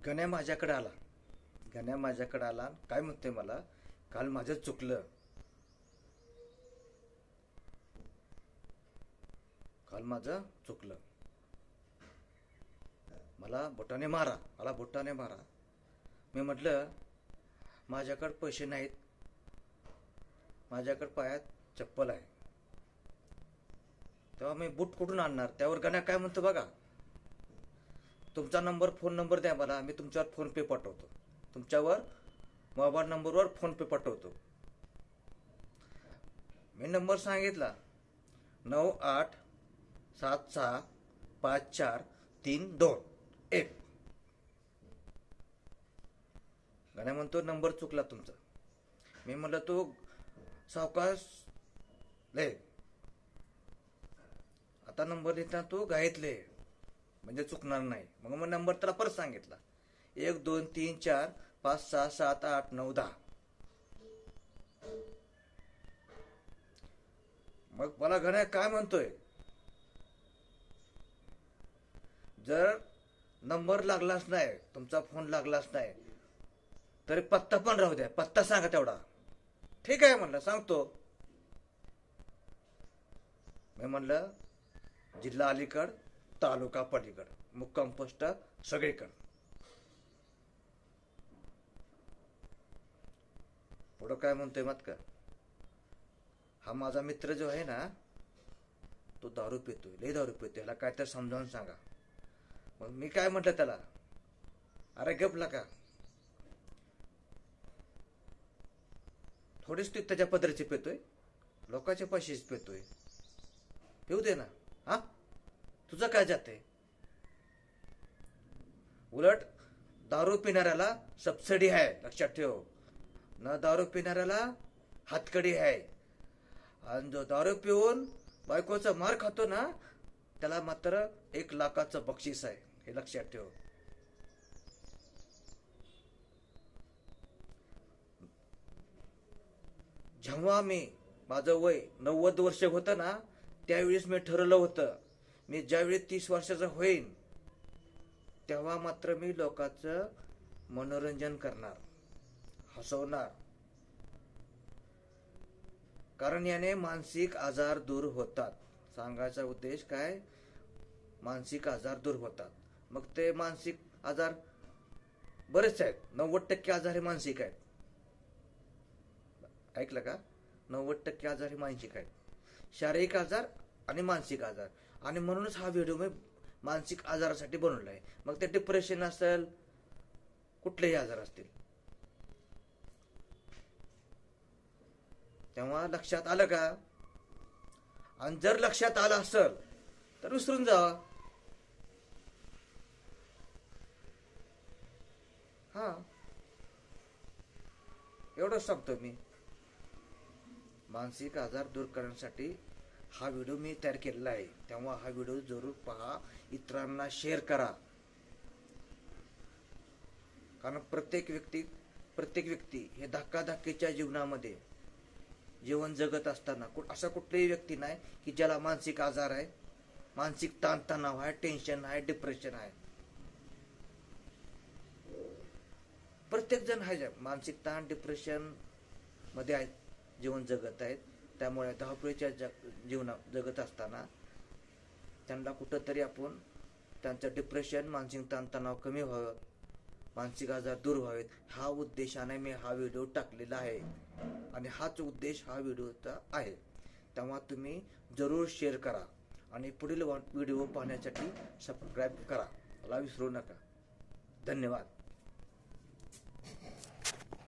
गण्या माझ्याकडे आला. गण्या माझ्याकडे आला काय म्हणते मला, काल माझं चुकलं, काल माझं चुकलं, मला बोटाने मारा, मला बोटाने मारा. मी म्हटलं माझ्याकडे पैसे नाहीत, माझ्याकडे पायात चप्पल आहे, तेव्हा मी बूट कुठून आणणार. त्यावर गण्या काय म्हणतो बघा, तुमचा नंबर, फोन नंबर द्या मला, मी तुमच्यावर फोन पे पाठवतो, तुमच्यावर मोबाईल नंबरवर फोन पे पाठवतो. मी नंबर सांगितला 98765432 गण्या म्हणतो नंबर चुकला तुमचा. मी म्हणलं तू सावकाश ले, आता नंबर देताना तू घाईतले म्हणजे चुकणार नाही. मग नंबर त्याला परत सांगितला 1 2 3 4 5 6 7 8 9 10. मग मला गण्या काय म्हणतोय, जर नंबर लागलाच नाही, तुमचा फोन लागलाच नाही, तरी पत्ता पण राहू द्या, पत्ता सांगा तेवढा. ठीक आहे म्हणलं, सांगतो. मी म्हणलं जिल्हा अलीकड, तालुका पलीकड, मुक्काम पोस्ट सगळीकडे. पुढं काय म्हणतोय मत का, हा माझा मित्र जो आहे ना, तो दारू पितोय, लय दारू पितोय, त्याला काय तर समजावून सांगा. मग मी काय म्हटलं त्याला, अरे गपला का, थोडीच तू त्याच्या पदरची पितोय, लोकांचे पैसेच पितोय, पिऊ दे ना. हा तुझं काय जाते, उलट दारू पिणाऱ्याला सबसिडी आहे, लक्षात ठेव. न दारू पिणाऱ्याला हातकडी आहे, आणि जो दारू पिऊन बायकोचा मार खातो ना, त्याला मात्र 1 लाखाचं बक्षीस आहे, हे लक्षात ठेव. जेव्हा माझं वय 90 वर्ष होतं ना, त्यावेळेस मी ठरवलं होतं, मी ज्यावेळी 30 वर्षाचा होईन तेव्हा मात्र मी लोकांचं मनोरंजन करणार, हसवणार. कारण याने मानसिक आजार दूर होतात. सांगायचा उद्देश काय, मानसिक आजार दूर होतात. मग ते मानसिक आजार बरेच आहेत, 90% आजार हे मानसिक आहेत. ऐकलं का, 90% आजार हे मानसिक आहेत, शारीरिक आजार आणि मानसिक आजार. आणि म्हणूनच हा व्हिडिओ मी मानसिक आजारासाठी बनवला आहे. मग ते डिप्रेशन असेल, कुठलेही आजार असतील. तेव्हा लक्षात आलं का, आणि जर लक्षात आलं असेल तर विसरून जावा. हा एवढंच सांगतो मी. मानसिक आजार दूर करण्यासाठी हा व्हिडिओ मी तयार केलेला आहे, तेव्हा हा व्हिडिओ जरूर पहा, इतरांना शेअर करा. कारण प्रत्येक व्यक्ती हे धक्काधक्कीच्या जीवनामध्ये जीवन जगत असताना असा कुठलीही व्यक्ती नाही की ज्याला मानसिक आजार आहे, मानसिक ताणतणाव आहे, टेन्शन आहे, डिप्रेशन आहे. प्रत्येक जण आहे मानसिक ताण, डिप्रेशन मध्ये आहेत, जीवन जगत आहेत. त्यामुळे धावपळीच्या जीवनात जगत असताना त्यांना कुठंतरी आपण त्यांचं डिप्रेशन, मानसिक ताणतणाव कमी व्हावं, मानसिक आजार दूर व्हावेत, हा उद्देशाने मी हा व्हिडिओ टाकलेला आहे. आणि हाच उद्देश हा व्हिडिओचा आहे. तेव्हा तुम्ही जरूर शेअर करा आणि पुढील व्हिडिओ पाहण्यासाठी सबस्क्राईब करा, मला विसरू नका. धन्यवाद.